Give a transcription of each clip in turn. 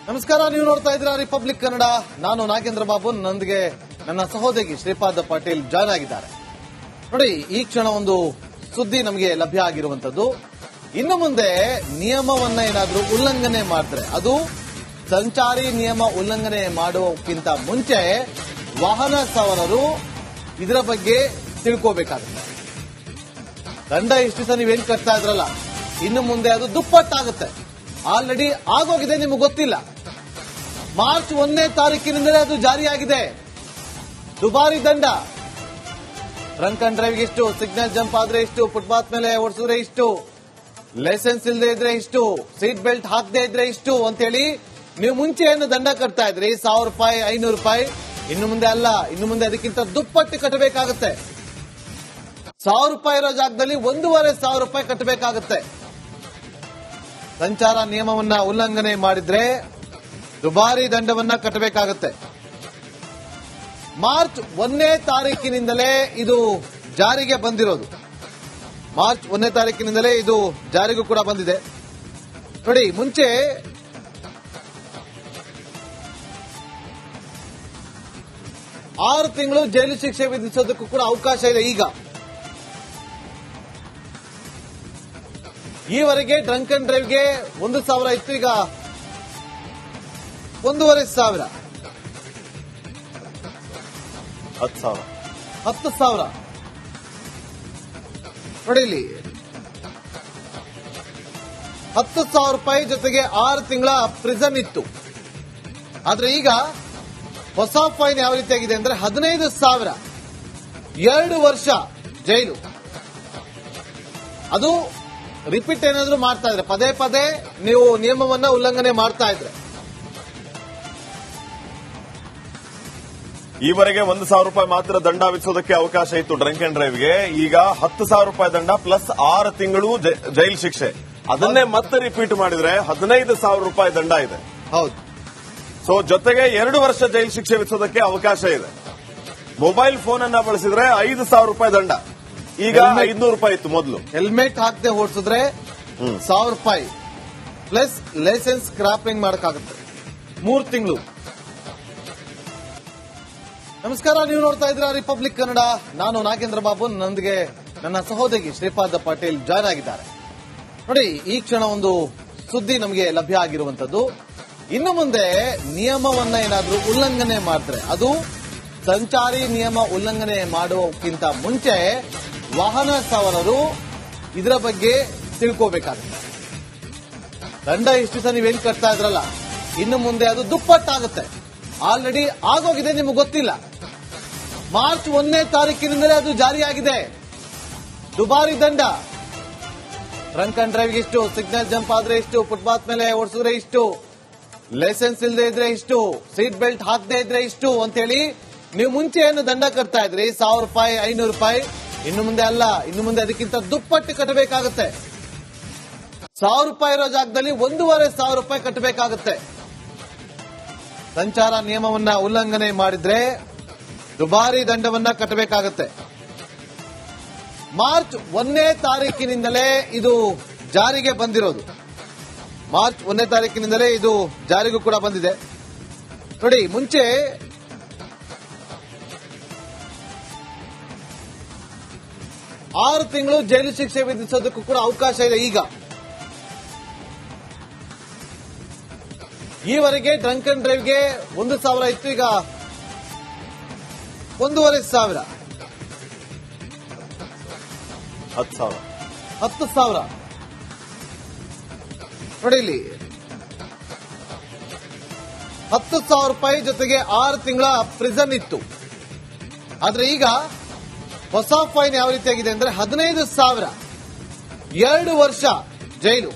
ನಮಸ್ಕಾರ, ನೀವು ನೋಡ್ತಾ ಇದ್ದೀರಾ ರಿಪಬ್ಲಿಕ್ ಕನ್ನಡ. ನಾನು ನಾಗೇಂದ್ರ ಬಾಬು, ನೊಂದಿಗೆ ನನ್ನ ಸಹೋದರಿ ಶ್ರೀಪಾದ ಪಾಟೀಲ್ ಜಾಯ್ನ್ ಆಗಿದ್ದಾರೆ. ನೋಡಿ, ಈ ಕ್ಷಣ ಒಂದು ಸುದ್ದಿ ನಮಗೆ ಲಭ್ಯ ಆಗಿರುವಂತದ್ದು. ಇನ್ನು ಮುಂದೆ ನಿಯಮವನ್ನ ಏನಾದರೂ ಉಲ್ಲಂಘನೆ ಮಾಡಿದ್ರೆ, ಅದು ಸಂಚಾರಿ ನಿಯಮ ಉಲ್ಲಂಘನೆ ಮಾಡುವಕ್ಕಿಂತ ಮುಂಚೆ ವಾಹನ ಸವಾರರು ಇದರ ಬಗ್ಗೆ ತಿಳ್ಕೋಬೇಕಾಗುತ್ತೆ. ದಂಡ ಇಷ್ಟು ಸಹ ನೀವೇನ್ ಕಟ್ತಾ ಇದ್ರಲ್ಲ, ಇನ್ನು ಮುಂದೆ ಅದು ದುಪ್ಪಟ್ಟಾಗುತ್ತೆ. ಆಲ್ರೆಡಿ ಆಗೋಗಿದೆ, ನಿಮಗೆ ಗೊತ್ತಿಲ್ಲ. ಮಾರ್ಚ್ 1ನೇ ತಾರೀಕಿನಿಂದಲೇ ಅದು ಜಾರಿಯಾಗಿದೆ. ದುಬಾರಿ ದಂಡ. ಡ್ರಂಕ್ ಅಂಡ್ ಡ್ರೈವ್ಗೆ ಇಷ್ಟು, ಸಿಗ್ನಲ್ ಜಂಪ್ ಆದ್ರೆ ಇಷ್ಟು, ಫುಟ್ಪಾತ್ ಮೇಲೆ ಓಡಿಸಿದ್ರೆ ಇಷ್ಟು, ಲೈಸೆನ್ಸ್ ಇಲ್ಲದೆ ಇದ್ರೆ ಇಷ್ಟು, ಸೀಟ್ ಬೆಲ್ಟ್ ಹಾಕದೇ ಇದ್ರೆ ಇಷ್ಟು ಅಂತೇಳಿ ನೀವು ಮುಂಚೆ ಏನು ದಂಡ ಕಟ್ತಾ ಇದ್ರಿ, 1000 ರೂಪಾಯಿ, 500 ರೂಪಾಯಿ. ಇನ್ನು ಮುಂದೆ ಅಲ್ಲ, ಇನ್ನು ಮುಂದೆ ಅದಕ್ಕಿಂತ ದುಪ್ಪಟ್ಟು ಕಟ್ಟಬೇಕಾಗುತ್ತೆ. 1000 ರೂಪಾಯಿ ಇರೋ ಜಾಗದಲ್ಲಿ 1500 ರೂಪಾಯಿ ಕಟ್ಟಬೇಕಾಗುತ್ತೆ. ಸಂಚಾರ ನಿಯಮವನ್ನ ಉಲ್ಲಂಘನೆ ಮಾಡಿದ್ರೆ ದುಬಾರಿ ದಂಡವನ್ನ ಕಟ್ಟಬೇಕಾಗುತ್ತೆ. ಮಾರ್ಚ್ 1ನೇ ತಾರೀಕಿನಿಂದಲೇ ಇದು ಜಾರಿಗೆ ಬಂದಿರೋದು. ಮಾರ್ಚ್ 1ನೇ ತಾರೀಕಿನಿಂದಲೇ ಇದು ಜಾರಿಗೂ ಕೂಡ ಬಂದಿದೆ. ನೋಡಿ, ಮುಂಚೆ ಆರು ತಿಂಗಳು ಜೈಲು ಶಿಕ್ಷೆ ವಿಧಿಸೋದಕ್ಕೂ ಕೂಡ ಅವಕಾಶ ಇದೆ. ಈಗ ಈವರೆಗೆ ಡ್ರಂಕ್ ಅಂಡ್ ಡ್ರೈವ್ಗೆ 1,000 ಇತ್ತು, ಈಗ 1,500. 10,000. ನೋಡಿ, ಇಲ್ಲಿ 10,000 ರೂಪಾಯಿ ಜೊತೆಗೆ 6 ತಿಂಗಳ ಪ್ರಿಸನ್ ಇತ್ತು. ಆದ್ರೆ ಈಗ ಹೊಸ ಫೈನ್ ಯಾವ ರೀತಿಯಾಗಿದೆ ಅಂದ್ರೆ 15,000, 2 ವರ್ಷ ಜೈಲು. ಅದು ರಿಪೀಟ್ ಏನಾದ್ರೂ ಮಾಡ್ತಾ ಇದ್ರೆ, ಪದೇ ಪದೇ ನೀವು ನಿಯಮವನ್ನ ಉಲ್ಲಂಘನೆ ಮಾಡ್ತಾ ಇದ್ರೆ. ಈವರೆಗೆ 1,000 ರೂಪಾಯಿ ಮಾತ್ರ ದಂಡ ವಿಧಿಸೋದಕ್ಕೆ ಅವಕಾಶ ಇತ್ತು ಡ್ರಂಕ್ ಅಂಡ್ ಡ್ರೈವ್ಗೆ. ಈಗ 10,000 ರೂಪಾಯಿ ದಂಡ ಪ್ಲಸ್ 6 ತಿಂಗಳು ಜೈಲು ಶಿಕ್ಷೆ. ಅದನ್ನೇ ಮತ್ತೆ ರಿಪೀಟ್ ಮಾಡಿದ್ರೆ 15,000 ರೂಪಾಯಿ ದಂಡ ಇದೆ. ಹೌದು. ಸೊ ಜೊತೆಗೆ 2 ವರ್ಷ ಜೈಲು ಶಿಕ್ಷೆ ವಿಧಿಸೋದಕ್ಕೆ ಅವಕಾಶ ಇದೆ. ಮೊಬೈಲ್ ಫೋನ್ ಅನ್ನ ಬಳಸಿದ್ರೆ 5,000 ರೂಪಾಯಿ ದಂಡ. ಈಗ 500 ರೂಪಾಯಿ ಇತ್ತು ಮೊದಲು. ಹೆಲ್ಮೆಟ್ ಹಾಕದೆ ಓಡಿಸಿದ್ರೆ 1,000 ರೂಪಾಯಿ ಪ್ಲಸ್ ಲೈಸೆನ್ಸ್ ಸ್ಕ್ರಾಪಿಂಗ್ ಮಾಡಕ್ಕಾಗುತ್ತೆ. 3 ತಿಂಗಳು. ನಮಸ್ಕಾರ, ನೀವು ನೋಡ್ತಾ ಇದ್ದೀರಾ ರಿಪಬ್ಲಿಕ್ ಕನ್ನಡ. ನಾನು ನಾಗೇಂದ್ರ ಬಾಬು, ನೊಂದಿಗೆ ನನ್ನ ಸಹೋದರಿ ಶ್ರೀಪಾದ ಪಾಟೀಲ್ ಜಾಯ್ನ್ ಆಗಿದ್ದಾರೆ. ನೋಡಿ, ಈ ಕ್ಷಣ ಒಂದು ಸುದ್ದಿ ನಮಗೆ ಲಭ್ಯ ಆಗಿರುವಂತದ್ದು. ಇನ್ನು ಮುಂದೆ ನಿಯಮವನ್ನ ಏನಾದರೂ ಉಲ್ಲಂಘನೆ ಮಾಡಿದ್ರೆ, ಅದು ಸಂಚಾರಿ ನಿಯಮ ಉಲ್ಲಂಘನೆ ಮಾಡುವಕ್ಕಿಂತ ಮುಂಚೆ ವಾಹನ ಸವಾರರು ಇದರ ಬಗ್ಗೆ ತಿಳ್ಕೋಬೇಕಾಗುತ್ತೆ. ದಂಡ ಇಷ್ಟು ಸಹ ನೀವೇನ್ ಕಟ್ತಾ ಇದ್ರಲ್ಲ, ಇನ್ನು ಮುಂದೆ ಅದು ದುಪ್ಪಟ್ಟಾಗುತ್ತೆ. ಆಲ್ರೆಡಿ ಆಗೋಗಿದೆ, ನಿಮಗೆ ಗೊತ್ತಿಲ್ಲ. ಮಾರ್ಚ್ 1ನೇ ತಾರೀಕಿನಿಂದಲೇ ಅದು ಜಾರಿಯಾಗಿದೆ. ದುಬಾರಿ ದಂಡ. ಡ್ರಂಕ್ ಅಂಡ್ ಡ್ರೈವ್ಗೆ ಇಷ್ಟು, ಸಿಗ್ನಲ್ ಜಂಪ್ ಆದ್ರೆ ಇಷ್ಟು, ಫುಟ್ಪಾತ್ ಮೇಲೆ ಓಡಿಸಿದ್ರೆ ಇಷ್ಟು, ಲೈಸೆನ್ಸ್ ಇಲ್ಲದೆ ಇದ್ರೆ ಇಷ್ಟು, ಸೀಟ್ ಬೆಲ್ಟ್ ಹಾಕದೇ ಇದ್ರೆ ಇಷ್ಟು ಅಂತೇಳಿ ನೀವು ಮುಂಚೆ ಏನು ದಂಡ ಕಟ್ತಾ ಇದ್ರಿ, 1000 ರೂಪಾಯಿ, 500 ರೂಪಾಯಿ. ಇನ್ನು ಮುಂದೆ ಅಲ್ಲ, ಇನ್ನು ಮುಂದೆ ಅದಕ್ಕಿಂತ ದುಪ್ಪಟ್ಟು ಕಟ್ಟಬೇಕಾಗುತ್ತೆ. 1000 ರೂಪಾಯಿ ಇರೋ ಜಾಗದಲ್ಲಿ 1500 ರೂಪಾಯಿ ಕಟ್ಟಬೇಕಾಗುತ್ತೆ. ಸಂಚಾರ ನಿಯಮವನ್ನ ಉಲ್ಲಂಘನೆ ಮಾಡಿದ್ರೆ ದುಬಾರಿ ದಂಡವನ್ನ ಕಟ್ಟಬೇಕಾಗುತ್ತೆ. ಮಾರ್ಚ್ 1ನೇ ತಾರೀಕಿನಿಂದಲೇ ಇದು ಜಾರಿಗೆ ಬಂದಿರೋದು. ಮಾರ್ಚ್ 1ನೇ ತಾರೀಕಿನಿಂದಲೇ ಇದು ಜಾರಿಗೂ ಕೂಡ ಬಂದಿದೆ. ನೋಡಿ, ಮುಂಚೆ ಆರು ತಿಂಗಳು ಜೈಲು ಶಿಕ್ಷೆ ವಿಧಿಸೋದಕ್ಕೂ ಕೂಡ ಅವಕಾಶ ಇದೆ. ಈಗ ಈವರೆಗೆ ಡ್ರಂಕ್ ಅಂಡ್ ಡ್ರೈವ್ಗೆ 1,000 ಇತ್ತು, ಈಗ 1,500. 10,000. ನೋಡಿ, ಇಲ್ಲಿ 10,000 ರೂಪಾಯಿ ಜೊತೆಗೆ 6 ತಿಂಗಳ ಪ್ರಿಸನ್ ಇತ್ತು. ಆದ್ರೆ ಈಗ ಹೊಸ ಫೈನ್ ಯಾವ ರೀತಿಯಾಗಿದೆ ಅಂದ್ರೆ 15,000, 2 ವರ್ಷ ಜೈಲು.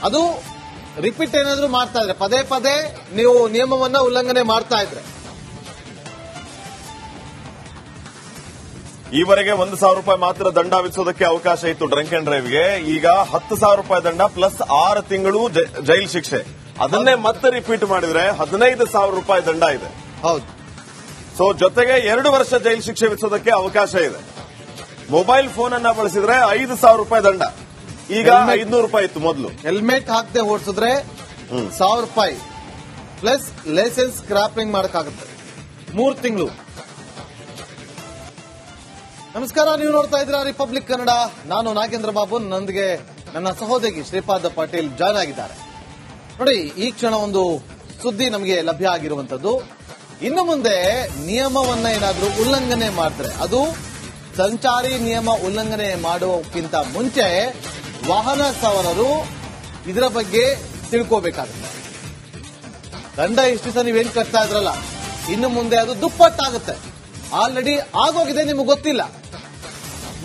ಅದು ರಿಪೀಟ್ ಏನಾದ್ರೂ ಮಾಡ್ತಾ ಇದ್ರೆ, ಪದೇ ಪದೇ ನೀವು ನಿಯಮವನ್ನ ಉಲ್ಲಂಘನೆ ಮಾಡ್ತಾ ಇದ್ರೆ. ಈವರೆಗೆ 1,000 ರೂಪಾಯಿ ಮಾತ್ರ ದಂಡ ವಿಧಿಸೋದಕ್ಕೆ ಅವಕಾಶ ಇತ್ತು ಡ್ರಂಕ್ ಅಂಡ್ ಡ್ರೈವ್ಗೆ. ಈಗ 10,000 ರೂಪಾಯಿ ದಂಡ ಪ್ಲಸ್ 6 ತಿಂಗಳು ಜೈಲು ಶಿಕ್ಷೆ. ಅದನ್ನೇ ಮತ್ತೆ ರಿಪೀಟ್ ಮಾಡಿದ್ರೆ 15,000 ರೂಪಾಯಿ ದಂಡ ಇದೆ. ಹೌದು. ಸೊ ಜೊತೆಗೆ 2 ವರ್ಷ ಜೈಲು ಶಿಕ್ಷೆ ವಿಧಿಸೋದಕ್ಕೆ ಅವಕಾಶ ಇದೆ. ಮೊಬೈಲ್ ಫೋನ್ ಅನ್ನ ಬಳಸಿದ್ರೆ 5,000 ರೂಪಾಯಿ ದಂಡ. ಈಗ 500 ರೂಪಾಯಿ ಇತ್ತು ಮೊದಲು. ಹೆಲ್ಮೆಟ್ ಹಾಕದೆ ಓಡಿಸಿದ್ರೆ ₹1,000 ಪ್ಲಸ್ ಲೈಸೆನ್ಸ್ ಸ್ಕ್ರಾಪಿಂಗ್ ಮಾಡಕ್ಕಾಗುತ್ತೆ 3 ತಿಂಗಳು. ನಮಸ್ಕಾರ, ನೀವು ನೋಡ್ತಾ ಇದ್ದೀರಾ ರಿಪಬ್ಲಿಕ್ ಕನ್ನಡ. ನಾನು ನಾಗೇಂದ್ರ ಬಾಬು, ನೊಂದಿಗೆ ನನ್ನ ಸಹೋದರಿ ಶ್ರೀಪಾದ ಪಾಟೀಲ್ ಜಾಯ್ನ್ ಆಗಿದ್ದಾರೆ. ನೋಡಿ, ಈ ಕ್ಷಣ ಒಂದು ಸುದ್ದಿ ನಮಗೆ ಲಭ್ಯ ಆಗಿರುವಂತದ್ದು. ಇನ್ನು ಮುಂದೆ ನಿಯಮವನ್ನ ಏನಾದ್ರೂ ಉಲ್ಲಂಘನೆ ಮಾಡಿದ್ರೆ, ಅದು ಸಂಚಾರಿ ನಿಯಮ ಉಲ್ಲಂಘನೆ ಮಾಡುವಕ್ಕಿಂತ ಮುಂಚೆ ವಾಹನ ಸವಾರರು ಇದರ ಬಗ್ಗೆ ತಿಳ್ಕೋಬೇಕಾಗುತ್ತೆ. ದಂಡ ಇಷ್ಟು ದಿವಸ ನೀವೇನ್ ಕಟ್ತಾ ಇದ್ರಲ್ಲ, ಇನ್ನು ಮುಂದೆ ಅದು ದುಪ್ಪಟ್ಟಾಗುತ್ತೆ. ಆಲ್ರೆಡಿ ಆಗೋಗಿದೆ, ನಿಮಗೆ ಗೊತ್ತಿಲ್ಲ.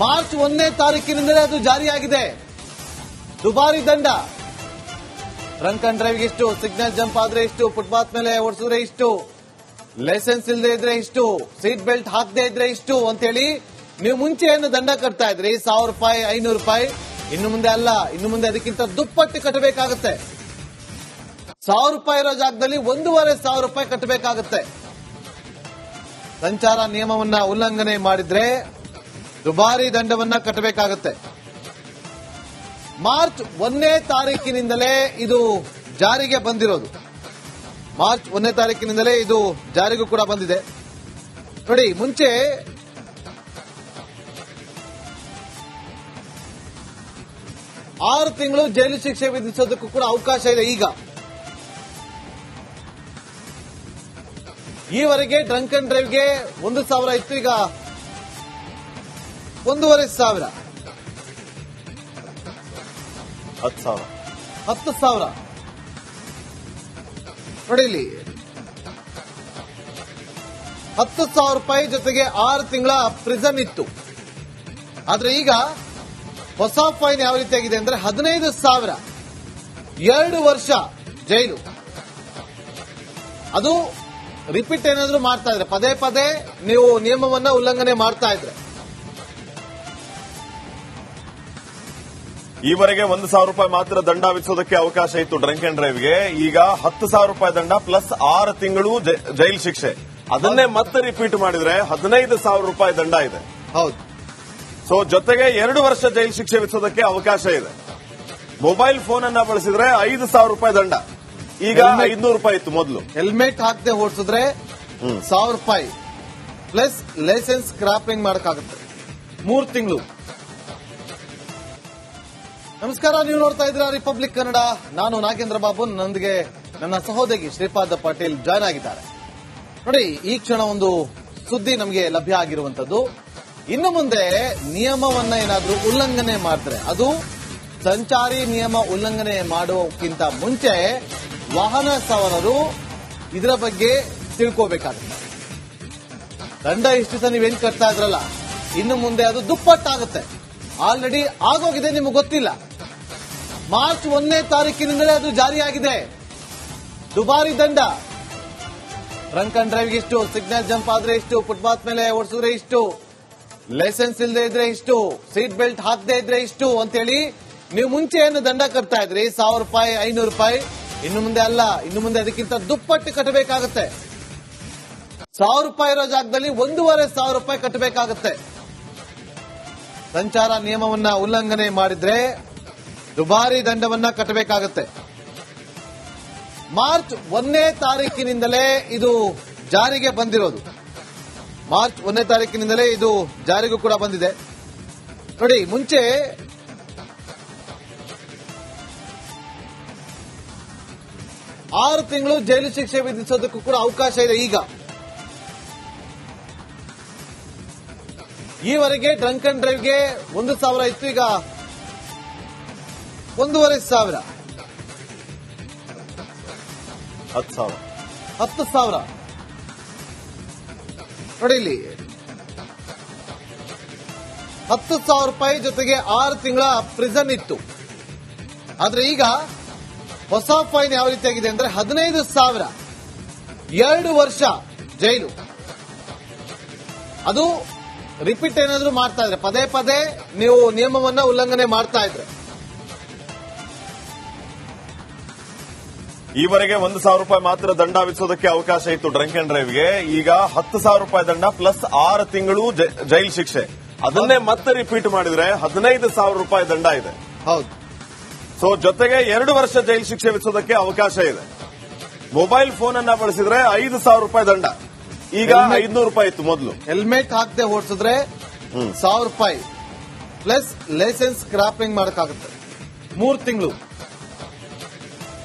ಮಾರ್ಚ್ 1ನೇ ತಾರೀಕಿನಿಂದಲೇ ಅದು ಜಾರಿಯಾಗಿದೆ. ದುಬಾರಿ ದಂಡ. ಡ್ರಂಕ್ ಅಂಡ್ ಡ್ರೈವ್ಗೆ ಇಷ್ಟು, ಸಿಗ್ನಲ್ ಜಂಪ್ ಆದ್ರೆ ಇಷ್ಟು, ಫುಟ್ಪಾತ್ ಮೇಲೆ ಓಡಿಸಿದ್ರೆ ಇಷ್ಟು, ಲೈಸೆನ್ಸ್ ಇಲ್ಲದೆ ಇದ್ರೆ ಇಷ್ಟು, ಸೀಟ್ ಬೆಲ್ಟ್ ಹಾಕದೇ ಇದ್ರೆ ಇಷ್ಟು ಅಂತೇಳಿ ನೀವು ಮುಂಚೆ ಏನು ದಂಡ ಕಟ್ತಾ ಇದ್ರಿ, ₹1,000, ₹500. ಇನ್ನು ಮುಂದೆ ಅಲ್ಲ, ಇನ್ನು ಮುಂದೆ ಅದಕ್ಕಿಂತ ದುಪ್ಪಟ್ಟು ಕಟ್ಟಬೇಕಾಗುತ್ತೆ. ₹1,000 ಇರೋ ಜಾಗದಲ್ಲಿ ₹1,500 ಕಟ್ಟಬೇಕಾಗುತ್ತೆ. ಸಂಚಾರ ನಿಯಮವನ್ನ ಉಲ್ಲಂಘನೆ ಮಾಡಿದ್ರೆ ದುಬಾರಿ ದಂಡವನ್ನ ಕಟ್ಟಬೇಕಾಗುತ್ತೆ. ಮಾರ್ಚ್ 1ನೇ ತಾರೀಕಿನಿಂದಲೇ ಇದು ಜಾರಿಗೆ ಬಂದಿರೋದು. ಮಾರ್ಚ್ 1ನೇ ತಾರೀಕಿನಿಂದಲೇ ಇದು ಜಾರಿಗೂ ಕೂಡ ಬಂದಿದೆ. ನೋಡಿ, ಮುಂಚೆ 6 ತಿಂಗಳು ಜೈಲು ಶಿಕ್ಷೆ ವಿಧಿಸೋದಕ್ಕೂ ಕೂಡ ಅವಕಾಶ ಇದೆ. ಈಗ ಈವರೆಗೆ ಡ್ರಂಕ್ ಅಂಡ್ ಡ್ರೈವ್ಗೆ 1,000 ಇತ್ತು, ಈಗ 1,500. 10,000. ನೋಡಿ, ಇಲ್ಲಿ ₹10,000 ಜೊತೆಗೆ 6 ತಿಂಗಳ ಪ್ರಿಸನ್ ಇತ್ತು. ಆದ್ರೆ ಈಗ ಹೊಸ ಫೈನ್ ಯಾವ ರೀತಿಯಾಗಿದೆ ಅಂದ್ರೆ 15,000, 2 ವರ್ಷ ಜೈಲು. ಅದು ರಿಪೀಟ್ ಏನಾದ್ರೂ ಮಾಡ್ತಾ ಇದ್ರೆ, ಪದೇ ಪದೇ ನೀವು ನಿಯಮವನ್ನ ಉಲ್ಲಂಘನೆ ಮಾಡ್ತಾ ಇದ್ರೆ. ಈವರೆಗೆ ₹1,000 ಮಾತ್ರ ದಂಡ ವಿಧಿಸೋದಕ್ಕೆ ಅವಕಾಶ ಇತ್ತು ಡ್ರಂಕ್ ಅಂಡ್ ಡ್ರೈವ್ಗೆ. ಈಗ ₹10,000 ದಂಡ ಪ್ಲಸ್ 6 ತಿಂಗಳು ಜೈಲು ಶಿಕ್ಷೆ. ಅದನ್ನೇ ಮತ್ತೆ ರಿಪೀಟ್ ಮಾಡಿದ್ರೆ ₹15,000 ದಂಡ ಇದೆ. ಹೌದು. ಸೊ ಜೊತೆಗೆ 2 ವರ್ಷ ಜೈಲು ಶಿಕ್ಷೆ ವಿಧಿಸೋದಕ್ಕೆ ಅವಕಾಶ ಇದೆ. ಮೊಬೈಲ್ ಫೋನ್ ಅನ್ನ ಬಳಸಿದ್ರೆ ₹5,000 ದಂಡ. ಈಗ ₹500 ಇತ್ತು ಮೊದಲು. ಹೆಲ್ಮೆಟ್ ಹಾಕದೆ ಓಡಿಸಿದ್ರೆ ₹1,000 ಪ್ಲಸ್ ಲೈಸೆನ್ಸ್ ಸ್ಕ್ರಾಪಿಂಗ್ ಮಾಡಕ್ಕಾಗುತ್ತೆ 3 ತಿಂಗಳು. ನಮಸ್ಕಾರ, ನೀವು ನೋಡ್ತಾ ಇದ್ದೀರಾ ರಿಪಬ್ಲಿಕ್ ಕನ್ನಡ. ನಾನು ನಾಗೇಂದ್ರ ಬಾಬು, ನೊಂದಿಗೆ ನನ್ನ ಸಹೋದರಿ ಶ್ರೀಪಾದ ಪಾಟೀಲ್ ಜಾಯ್ನ್ ಆಗಿದ್ದಾರೆ. ನೋಡಿ, ಈ ಕ್ಷಣ ಒಂದು ಸುದ್ದಿ ನಮಗೆ ಲಭ್ಯ ಆಗಿರುವಂತದ್ದು. ಇನ್ನು ಮುಂದೆ ನಿಯಮವನ್ನ ಏನಾದ್ರೂ ಉಲ್ಲಂಘನೆ ಮಾಡಿದ್ರೆ, ಅದು ಸಂಚಾರಿ ನಿಯಮ ಉಲ್ಲಂಘನೆ ಮಾಡುವಕ್ಕಿಂತ ಮುಂಚೆ ವಾಹನ ಸವಾರರು ಇದರ ಬಗ್ಗೆ ತಿಳ್ಕೋಬೇಕಾಗುತ್ತೆ. ದಂಡ ಇಷ್ಟು ದಿವಸ ನೀವೇನ್ ಕಟ್ತಾ ಇದ್ರಲ್ಲ, ಇನ್ನು ಮುಂದೆ ಅದು ದುಪ್ಪಟ್ಟಾಗುತ್ತೆ. ಆಲ್ರೆಡಿ ಆಗೋಗಿದೆ, ನಿಮಗೆ ಗೊತ್ತಿಲ್ಲ. ಮಾರ್ಚ್ 1ನೇ ತಾರೀಕಿನಿಂದಲೇ ಅದು ಜಾರಿಯಾಗಿದೆ. ದುಬಾರಿ ದಂಡ. ಡ್ರಂಕ್ ಅಂಡ್ ಡ್ರೈವ್ಗೆ ಇಷ್ಟು, ಸಿಗ್ನಲ್ ಜಂಪ್ ಆದ್ರೆ ಇಷ್ಟು, ಫುಟ್ಪಾತ್ ಮೇಲೆ ಓಡಿಸಿದ್ರೆ ಇಷ್ಟು, ಲೈಸೆನ್ಸ್ ಇಲ್ಲದೆ ಇದ್ರೆ ಇಷ್ಟು, ಸೀಟ್ ಬೆಲ್ಟ್ ಹಾಕದೇ ಇದ್ರೆ ಇಷ್ಟು ಅಂತೇಳಿ ನೀವು ಮುಂಚೆ ಏನು ದಂಡ ಕಟ್ತಾ ಇದ್ರಿ, ₹1,000, ₹500. ಇನ್ನು ಮುಂದೆ ಅಲ್ಲ, ಇನ್ನು ಮುಂದೆ ಅದಕ್ಕಿಂತ ದುಪ್ಪಟ್ಟು ಕಟ್ಟಬೇಕಾಗುತ್ತೆ. ₹1,000 ಇರೋ ಜಾಗದಲ್ಲಿ ₹1,500 ಕಟ್ಟಬೇಕಾಗುತ್ತೆ. ಸಂಚಾರ ನಿಯಮವನ್ನ ಉಲ್ಲಂಘನೆ ಮಾಡಿದ್ರೆ ದುಬಾರಿ ದಂಡವನ್ನ ಕಟ್ಟಬೇಕಾಗುತ್ತೆ. ಮಾರ್ಚ್ 1ನೇ ತಾರೀಕಿನಿಂದಲೇ ಇದು ಜಾರಿಗೆ ಬಂದಿರೋದು. ಮಾರ್ಚ್ 1ನೇ ತಾರೀಕಿನಿಂದಲೇ ಇದು ಜಾರಿಗೂ ಕೂಡ ಬಂದಿದೆ. ನೋಡಿ, ಮುಂಚೆ 6 ತಿಂಗಳು ಜೈಲು ಶಿಕ್ಷೆ ವಿಧಿಸೋದಕ್ಕೂ ಕೂಡ ಅವಕಾಶ ಇದೆ. ಈಗ ಈವರೆಗೆ ಡ್ರಂಕ್ ಅಂಡ್ ಡ್ರೈವ್ಗೆ 1,000 ಇತ್ತು, ಈಗ 1,500. 10,000. ನೋಡಿ, ಇಲ್ಲಿ ₹10,000 ಜೊತೆಗೆ 6 ತಿಂಗಳ ಪ್ರಿಸನ್ ಇತ್ತು. ಆದ್ರೆ ಈಗ ಹೊಸ ಫೈನ್ ಯಾವ ರೀತಿಯಾಗಿದೆ ಅಂದ್ರೆ 15,000, 2 ವರ್ಷ ಜೈಲು. ಅದು ರಿಪೀಟ್ ಏನಾದ್ರೂ ಮಾಡ್ತಾ ಇದ್ರೆ, ಪದೇ ಪದೇ ನೀವು ನಿಯಮವನ್ನ ಉಲ್ಲಂಘನೆ ಮಾಡ್ತಾ ಇದ್ರೆ. ಈವರೆಗೆ ₹1,000 ಮಾತ್ರ ದಂಡ ವಿಧಿಸೋದಕ್ಕೆ ಅವಕಾಶ ಇತ್ತು ಡ್ರಂಕ್ ಅಂಡ್ ಡ್ರೈವ್ಗೆ. ಈಗ ₹10,000 ದಂಡ ಪ್ಲಸ್ 6 ತಿಂಗಳು ಜೈಲು ಶಿಕ್ಷೆ. ಅದನ್ನೇ ಮತ್ತೆ ರಿಪೀಟ್ ಮಾಡಿದ್ರೆ ₹15,000 ದಂಡ ಇದೆ. ಹೌದು. ಸೊ ಜೊತೆಗೆ 2 ವರ್ಷ ಜೈಲು ಶಿಕ್ಷೆ ವಿಧಿಸೋದಕ್ಕೆ ಅವಕಾಶ ಇದೆ. ಮೊಬೈಲ್ ಫೋನ್ ಅನ್ನ ಬಳಸಿದ್ರೆ 5,000 ರೂಪಾಯಿ ದಂಡ, ಈಗ 500 ರೂಪಾಯಿ ಇತ್ತು ಮೊದಲು. ಹೆಲ್ಮೆಟ್ ಹಾಕದೆ ಓಡಿಸಿದ್ರೆ 1,000 ರೂಪಾಯಿ ಪ್ಲಸ್ ಲೈಸೆನ್ಸ್ ಸ್ಕ್ರಾಪಿಂಗ್ ಮಾಡಕ್ಕಾಗುತ್ತೆ 3 ತಿಂಗಳು.